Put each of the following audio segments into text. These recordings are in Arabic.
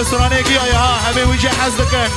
نصرانيك يا حبيبي ويجي حظك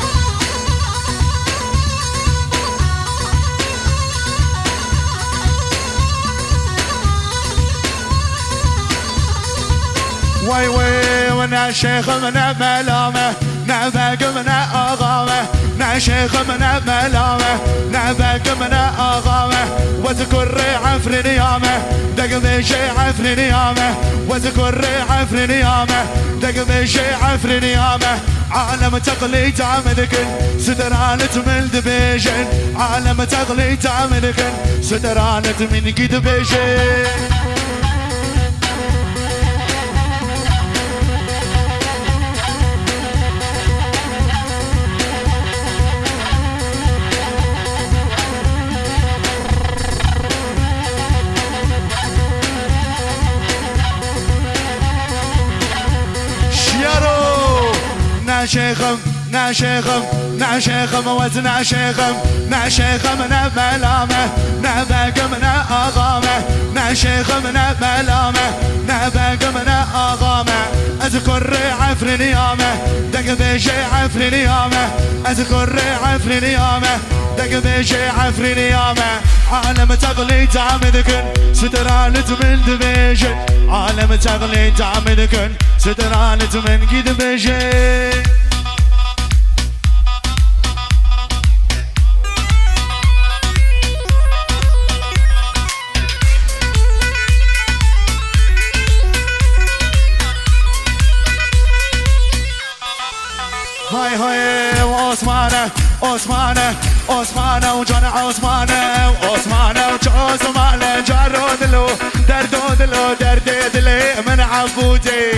واي واي وانا شيخ من ملامه نباق من اغامه نا شيخ من ملامه نباق من اغامه واذكر عفر نيامه دق بشي عفر نيامه واذكر عفر نيامه دق بشي عفر نيامه عالم تقليد عملك سترانت من دبيجن عالم تقليد عملك سترانت من قد بيجن ناشيخم ناشيخم ناشيخم وزن شيخم ناشيخم نبلامه نباق من اغامه ناشيخم نبلامه نباق من اغامه اذكر عفر نيامه دق بشي عفر نيامه اذكر عفر نيامه دق بشي عفر نيامه عالم تقليد عمدكن سترانت من دبيجن عالم تقليد عمدكن سترانت من قد بيجن هاي هاي وعثمانة عثمانة عثمانة وجان عثمانة وعثمانة وعثمانة جارود له دردود له دردد لي من عبودي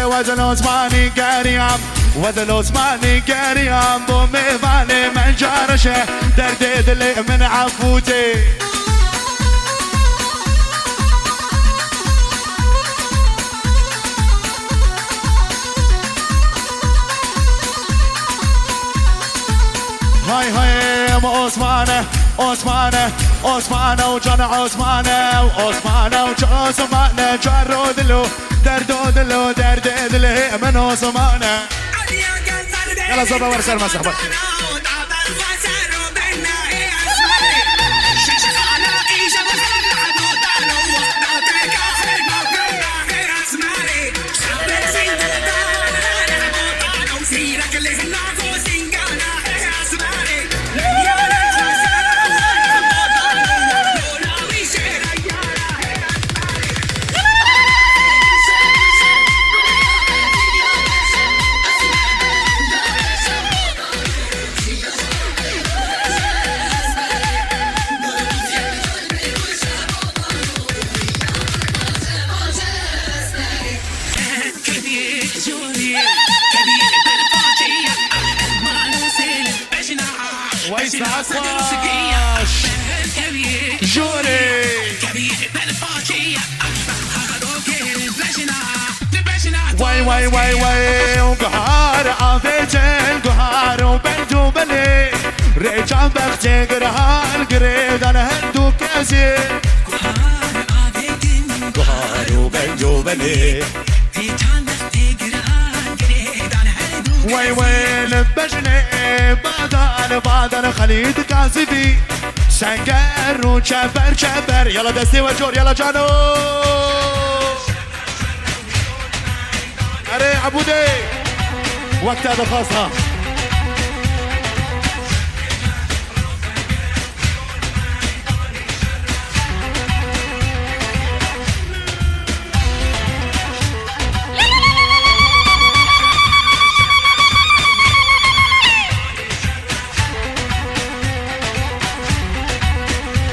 وذل عثماني قريم وذل عثماني قريم بومي بالي من جارشه دردد لي من عبودي هاي هاي عثمانة عثمانة عثمانة وجان عثمانة وعثمانة وعثمانة جارود له دردود له دردد له من عثمانة يلا زبا ورسل ما صحبك جوري واي واي واي واي وقهار عافيتين قهار وبنتو بلي رجع بختي قرهان قريد انا هندو كاسي قهار عافيتين قهار وبنتو بلي واي واي لبجني بعدان خليد كاسبي سنقر وشفر شفر يلا دستي وجور يلا جانو اري عبودي وقت هذا خاصة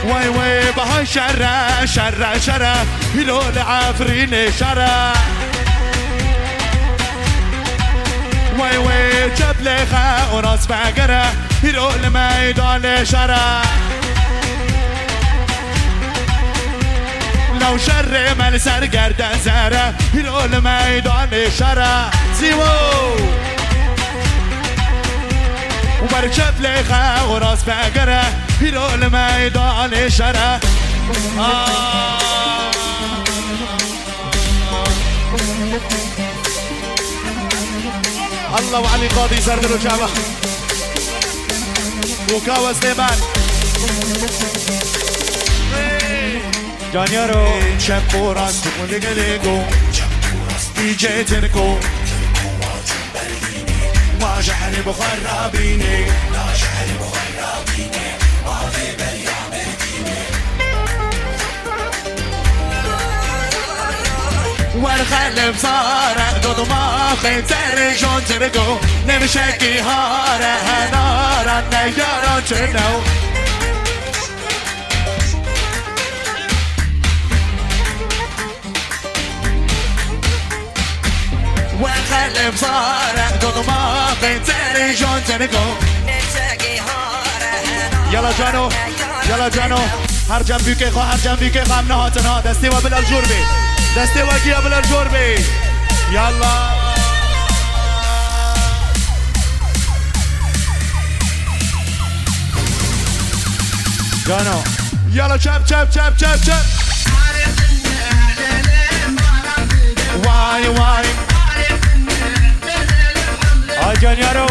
واي واي بهاي شرة شرة شرة هلو العفرين شرة واي واي جبلخة وراس بقرة هلو الميدان شرة لو شر من سر گردن زره هلو الميدان شرة زيوو وبركب لخا وراس بقره هلو الميدان شرة الله وعلي قاضي سردر وشعبه وكاوى سليمان جانيارو شابو راستو وليقليقو دي جي تركو ما جحري بخرابيني لا جحري بخرابيني ما في باليام الديني والخلف صار دودو ما خيتر جون تركو نمشكي هارا هنارا نيارا ترنو والخلف صار دودو ما خيتر جون تركو يلا جانو يلا جانو هر جنبی که خواه هر جنبی که غم نهاتنا دستی و بلال جربی دستی و گیا بلال جربی یلا جانو يلا شاب شاب شاب شاب شاب واي واي جانيارو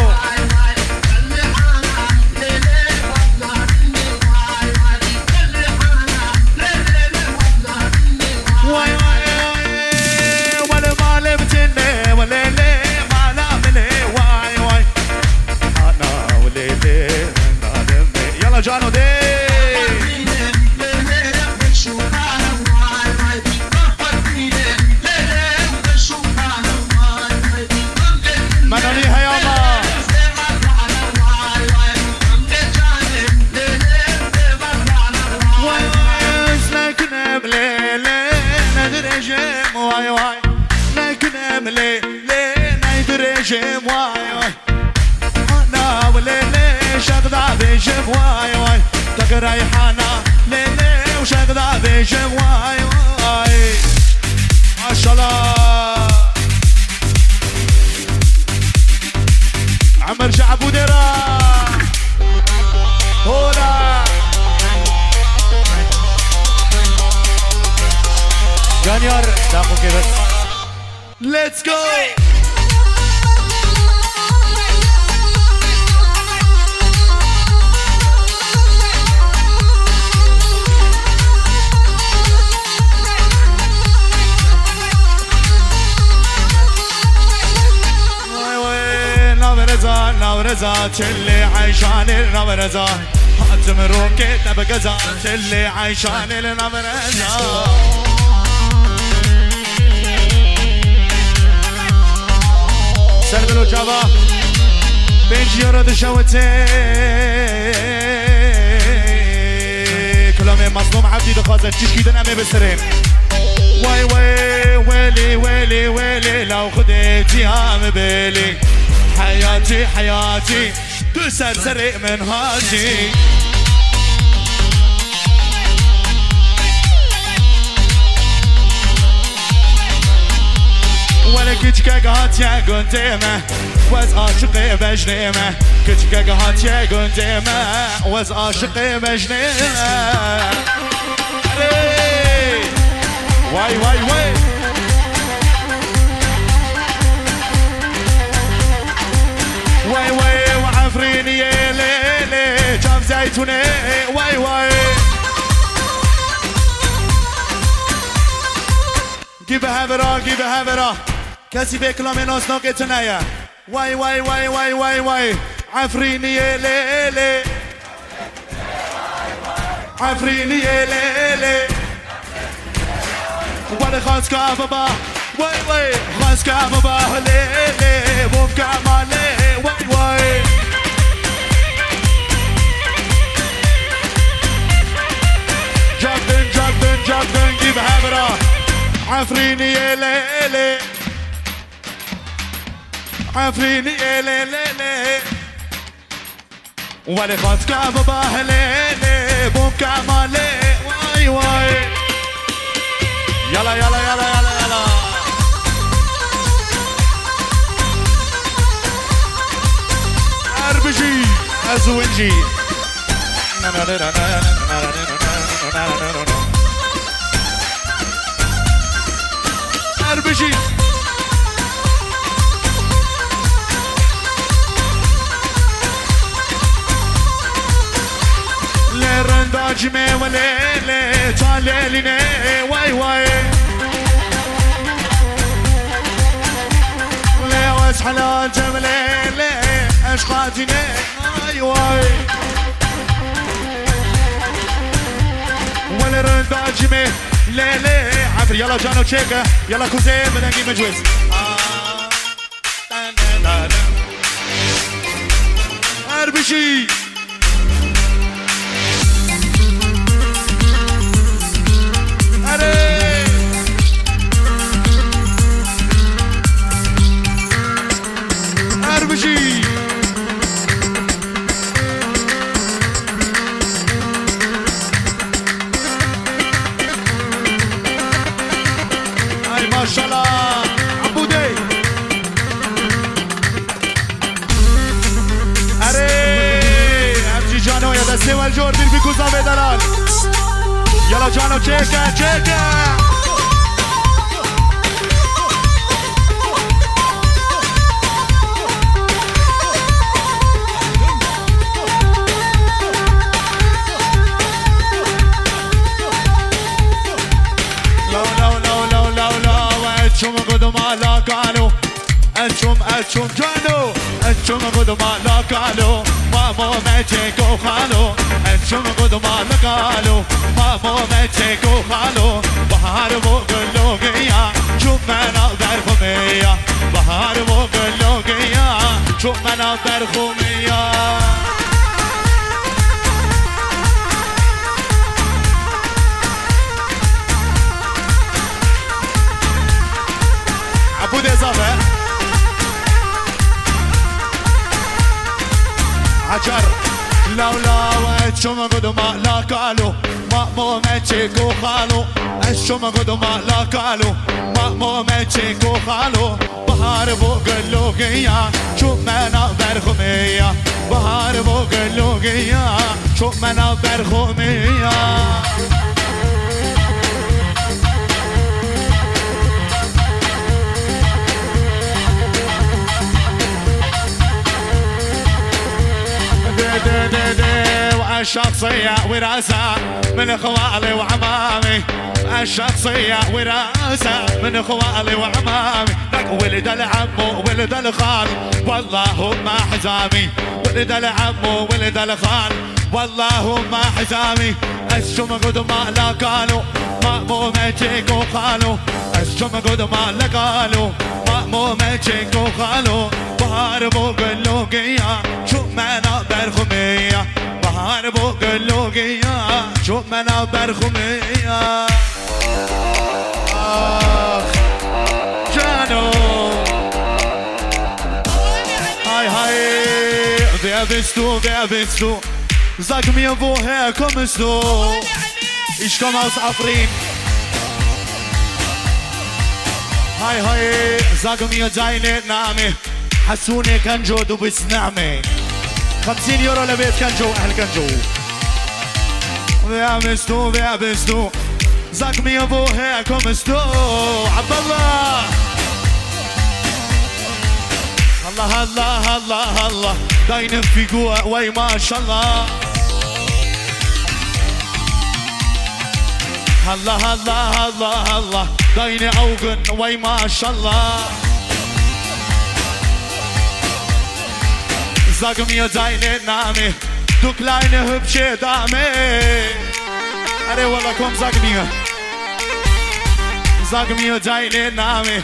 واي واي ولا مالي بتني ولا لي ما لامني واي واي انا وليلي يلا جانو دي منونيها ياما واي واي سلكنا بليلي ندرجم واي واي سلكنا بليلي ندرجم واي واي انا وليلي شغدا بجم واي واي تك ريحانة ليلي وشغدا بجم واي واي ما شاء الله عمر شعب ودرا هولا جانيار داخل كده بس ليتس جو نورزا اللي عايشان النورزا حاتم روكيت بقزا اللي عايشان النورزا سردلو جابا بيجي يرد شوتي كلامي مظلوم عبدي دخازة تشكي دنامي بسرين واي واي ويلي ويلي ويلي لو خديتي هم بالي حياتي حياتي تسال سريع من هاتي ولا كتشكا قهات يا قنتيمة وز عاشقي بجنيمة كتشكا قهات يا قنتيمة وز عاشقي بجنيمة واي واي واي واي واي وعفريني يا ليلي جام زيتوني واي واي جيبها برا جيبها برا كاسي بكلام ناس ناقتنايا واي واي واي واي واي واي عفريني يا ليلي عفريني يا ليلي ولا خاص كابا واي واي خاص كابا ليلي بوم كمالي واي واي جابن جابن جابن جيبها برا عفريني يا ليلي عفريني يا ليلي ولا خاص كابا ليلي بوم كمالي واي واي يلا يلا يلا يلا يلا أربجي أزوجي اربشي لرنداجمي وليلي طاليليني واي واي ليوز حلال جمليلي اشقاتيني واي واي ولرنداجمي ليلي عفر يلا جانو تشيكا يلا كوزين بدنا نجيب مجوز اربشي اربشي هاي ما شاء الله عبودي اري جانو يا دستي والجور دير بيكوزا بدلال يلا جانو تشيكا تشيكا انتم قدوا ما لا قالوا انتم جانو انتم قدوا ما لا قالوا ما مو ميتك وخالو انتم قدوا ما لا قالوا ما مو ميتك وخالو بحار مو قلوقيا شوف منا برخومية بحار مو قلوقيا شوف منا برخومية عبود إضافة عجر لولا وانتم قدوا ما لا قالوا مأمو ميتك وخالو انتم قدوا ما لا قالوا مأمو ميتك وخالو بحار بو قلوقيا شوف منا برخومية بحار بو قلوقيا شوف منا برخومية الشخصية وراسة من خوالي وعمامي الشخصية وراسة من خوالي وعمامي لك ولد العم وولد الخال والله ما حزامي ولد العم وولد الخال والله ما حزامي الشم قد ما لا قالوا مأمو ميتك وخالو الشم قد ما لا قالوا مأمو ميتك وخالو بحار بو قلوقيا شو منا برخومية بحار بو قلوقيا شو منا برخومية جانو هاي wer bist du sag mir woher kommst du ich komm aus Afrin هاي sag mir deinen Namen حسوني كنجو du bist نعمة 50 يورو لبيت كنجو أهل كنجو wer bist du sag mir woher kommst du Abdallah الله الله الله الله داين في قوة وي ما شاء الله الله الله الله الله داين أوغن وي ما شاء الله Sag mir deinen Namen, du kleine hübsche Dame. Arre wallah komm, sag mir deinen Namen,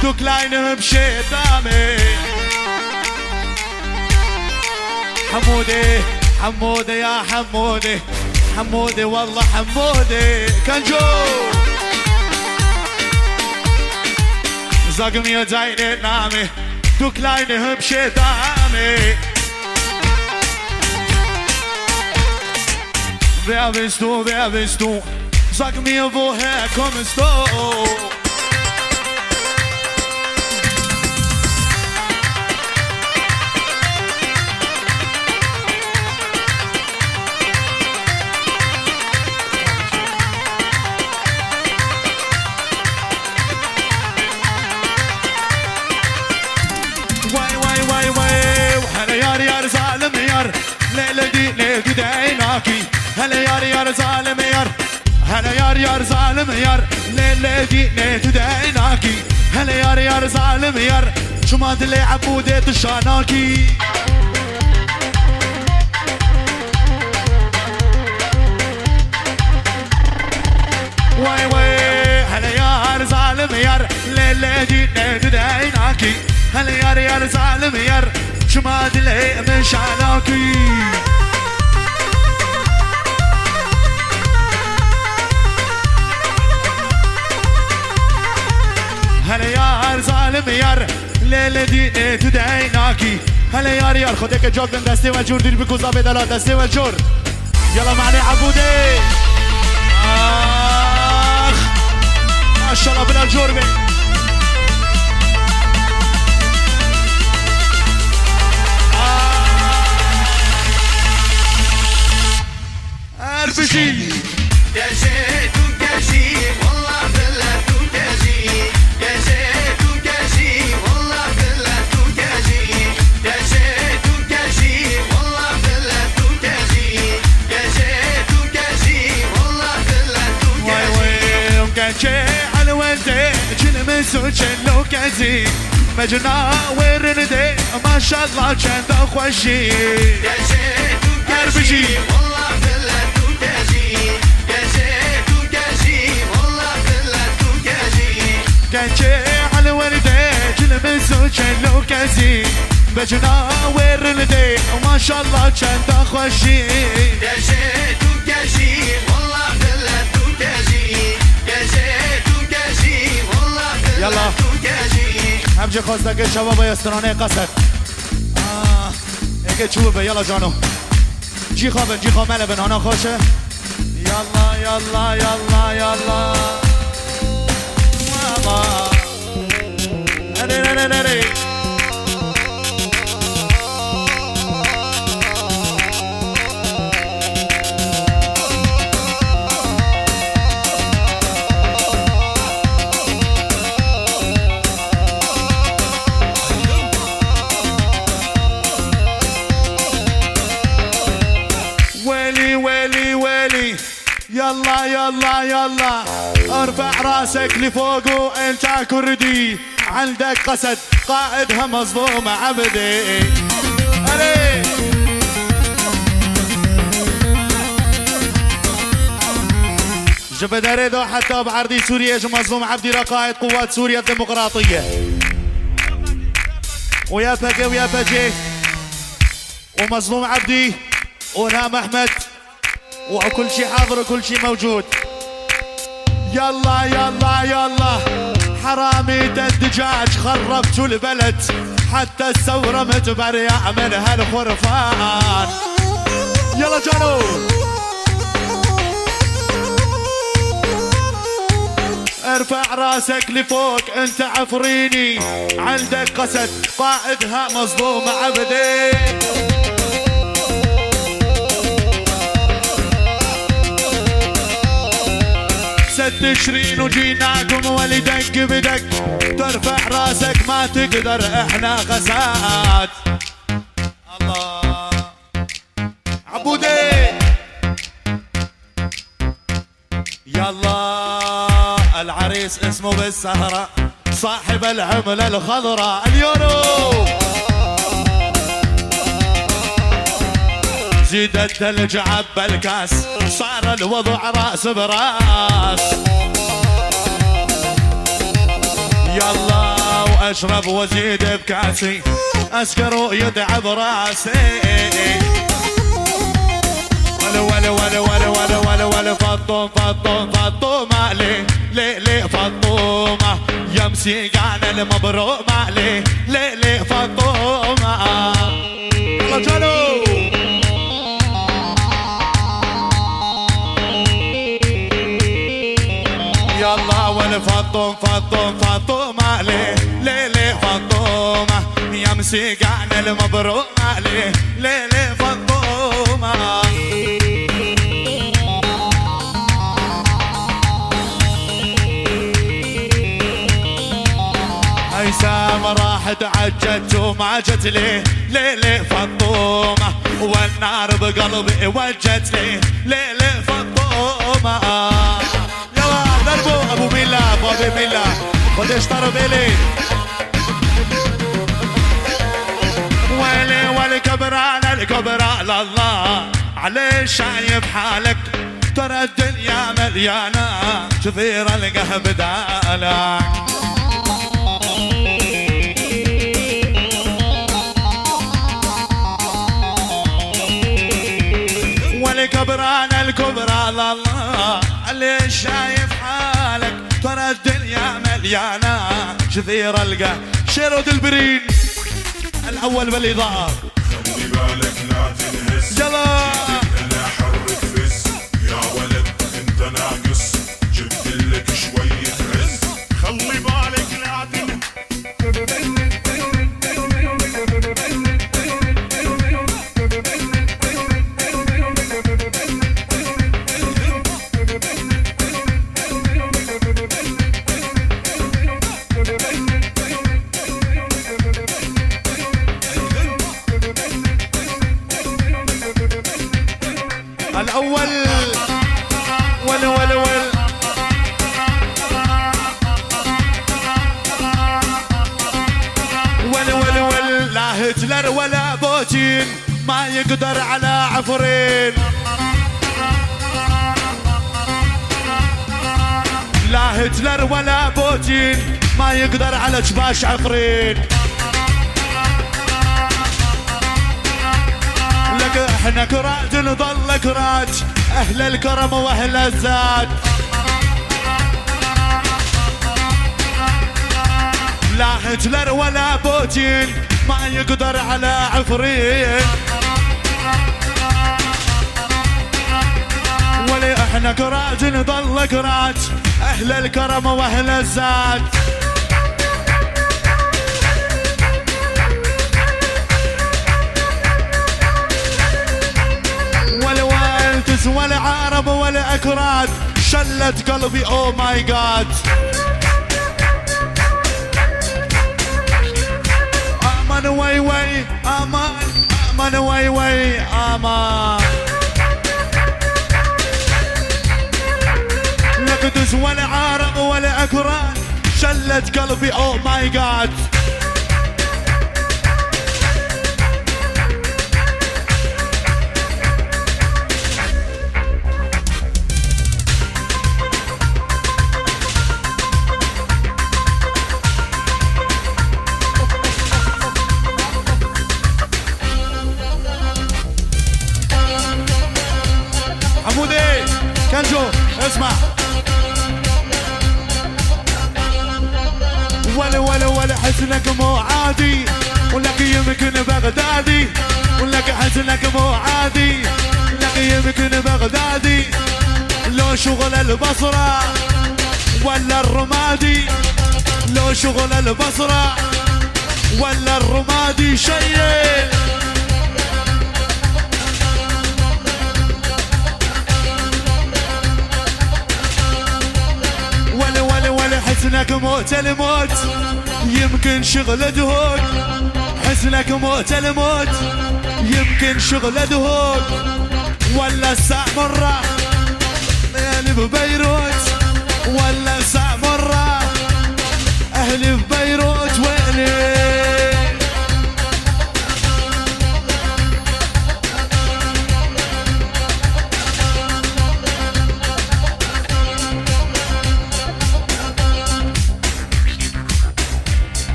du kleine hübsche Dame. حمودي حمودي يا حمودي حمودي والله حمودي كنجو Sag mir deinen Namen, du kleine hübsche Dame. Wer bist du? Sag mir, woher kommst du? يار ليلة دي ديناكي هلا يار ظالم يار هلا يار ظالم يار ليلة دي ديناكي هلا يار ظالم يار شو ما دلي عبودة تشاناكي واي واي هلا يار ظالم يار ليلة دي ديناكي هلا يار ظالم يار شو ما دلي من شاناكي هلا يار ظالم يار ليلة دي تدعيناكي هلا يار خدك جوك من دستي والجور دير بكو ظابط على دستي والجور يلا معني عبودي آخ ما شاء الله بلا الجور بي أربشي على ولدي كل مسوج لو كزي مجنا ورندي ما شاء الله كان خوشي يا زيت وكزي والله بلد وكزي يا زيت وكزي والله بلد وكزي كان على ولدي كل مسوج لو كزي مجنا ورندي ما شاء الله كان خوشي يا زيت وكزي والله بلد وكزي يلا همجي خوزدك شباب يستراني قصد هيك تشوفه يلا جانو جي خوابن جي خواب ملبن انا خوشه يلا يلا يلا يلا ماما هري يلا يلا يلا ارفع راسك لفوق وانت كردي عندك قسد قائدها مظلوم عبدي علي جبد اريدو حتى بعرضي سوريا مظلوم عبدي رقائد قوات سوريا الديمقراطية ويا بقى ويا بجي ومظلوم عبدي ونام احمد وكل شي حاضر وكل شي موجود يلا يلا يلا حرامي الدجاج خربتوا البلد حتى الثورة متبرية من هالخرفان يلا جانو ارفع راسك لفوق انت عفريني عندك قسد قائدها مظلوم عبدي 6 تشرين وجيناكم ولدك بدك ترفع راسك ما تقدر احنا غسات الله عبودي يلا العريس اسمه بالسهرة صاحب العملة الخضراء اليورو زيد الثلج عبى الكاس صار الوضع راس براس يلا واشرب وازيد بكاسي اسكر ويتعب راسي ولا ولا ولا ولا ولا ولا فطوم فطوم فطومة ليه ليه ليه فطومة يمسي قانا المبرومة ليه ليه ليه فطومة يلا جالو يلا والفطوم فطوم فطومة ليه ليه ليه فطومة يمسي قانا المبرومة ليه ليه ليه فطومة هيثم راح واحد عجت وما جت لي ليلة فطومة، والنار بقلبي وجت لي ليلة فطومة. يلا ضربوا ابو ميلا ابو ميلا خد اشطر بيلي. ويلي والكبران الكبران الله عليه شايف حالك، ترى الدنيا مليانة كثير القه بدالك. والكبران الكبرى الله اللي شايف حالك، ترى الدنيا مليانة كثير القه. شيرود البرين الأول بالإضاءة. خلي بالك لا تنهز، يلا انا حرك فز، يا ولد انت ناقص، جبت لك شوية رز. خلي بالك لا تنهز. الأول ول لا هتلر ولا بوتين ما يقدر على عفرين. لا هتلر ولا بوتين ما يقدر على جباش عفرين. لك احنا كرات نظل كرات، اهل الكرم واهل الزاد. لا هتلر ولا بوتين ما يقدر على عفرين. ولي احنا كرات نظل كرات، اهل الكرم واهل الزاد. والوالدس والعرب والاكراد شلت قلبي او ماي جاد. امان وي وي امان، امان وي وي امان. القدس والعرب والاكراد شلت قلبي او ماي جاد. حمودي كنجو اسمع. ولا حزنك مو عادي، ولك يمكن بغدادي، ولك حزنك مو عادي، لك يمكن بغدادي. لو شغل البصرة ولا الرمادي، لو شغل البصرة ولا الرمادي شيء. حسنك موت الموت يمكن شغل دهوك، حسنك موت الموت يمكن شغل دهوك. ولا السامرة اهلي ببيروت، ولا السامرة اهلي ببيروت ويلي.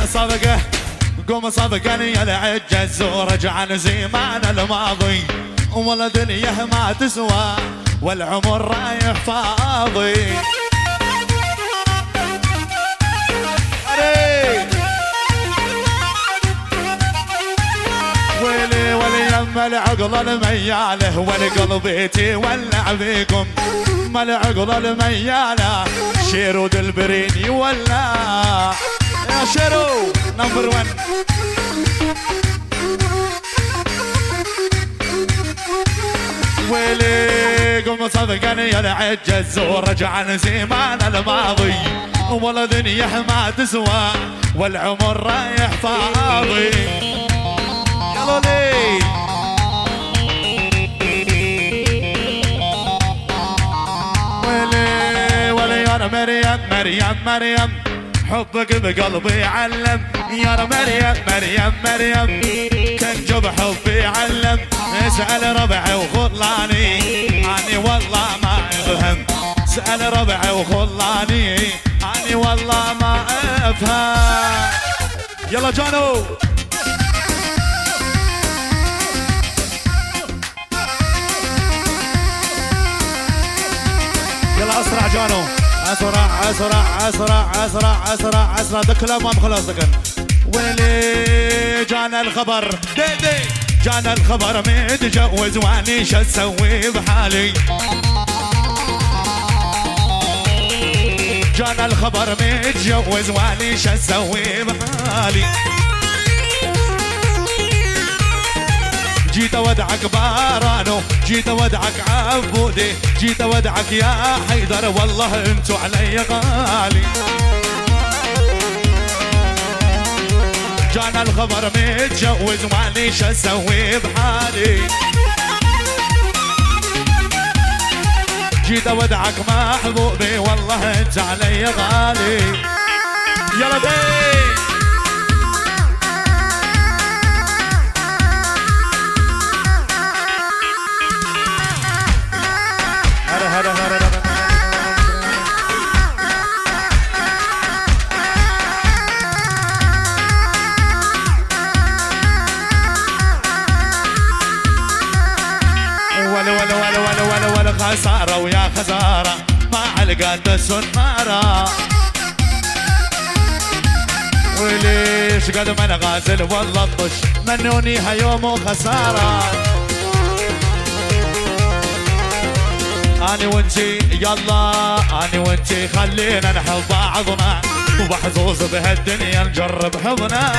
صفقة قوم صفقني يا العجز ورجع زمان الماضي. ولا دنيا ما تسوى والعمر رايح فاضي. والعقل المياله والقلب تولع بيكم. ما العقل المياله شيرود البرين يولع يا شيرو نمبر 1. ويلي قم صدقا يا العجز ورجع زمان الماضي، ولا دنيا ما تسوى والعمر رايح فاضي. يلا لي ويلي ولا يا مريم مريم مريم حبك بقلبي علم. يا مريم مريم مريم كنجب حبي علم. اسأل ربعي وخلاني اني والله ما افهم. اسأل ربعي وخلاني اني والله ما افهم. يلا جانو يلا اسرع جانو اسرع اسرع اسرع اسرع اسرع اسرع. ده كلام ما خلاص دكن. ويلي جانا الخبر ديدي جانا الخبر متجوز واني شو اسوي بحالي. جانا الخبر متجوز واني شو اسوي بحالي. جيت اودعك بارانو جيت اودعك عبودي جيت اودعك يا حيدر والله انتو علي غالي. جانا الخبر متجوز واني شو اسوي بحالي. جيت اودعك محبوبي والله انت علي غالي. يلا بي ولا خسارة ويا خسارة ما علقت السنارة. وليش قد ما انا غازل والله الطش منونيها يوم وخسارة. اني وانتي يلا اني وانتي خلينا نحب بعضنا وبحظوظ بهالدنيا نجرب حضنا.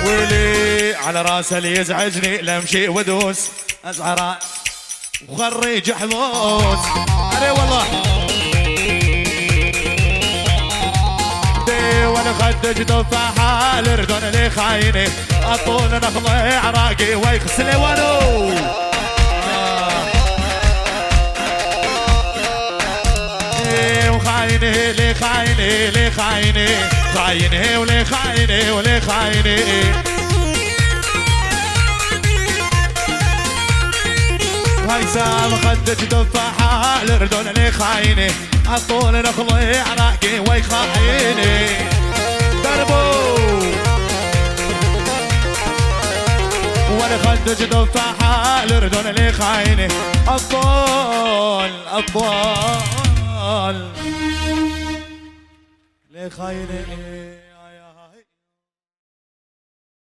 ويلي على راسه اللي يزعجني لمشي ودوس ازعر وخريج حبوس. اري والله دي وانا خدج تفاحة الاردن اللي خايني اطول نخض عراقي ويغسلي ونو. وخايني لي خايني لي خايني خايني ولي خايني ولي خايني. وهيثم خدج تفاحة الاردن اللي خايني الطول نخضي عراقي ويخايني. دربو وانا خدج تفاحة الاردن اللي خايني الطول الطول اللي خايني.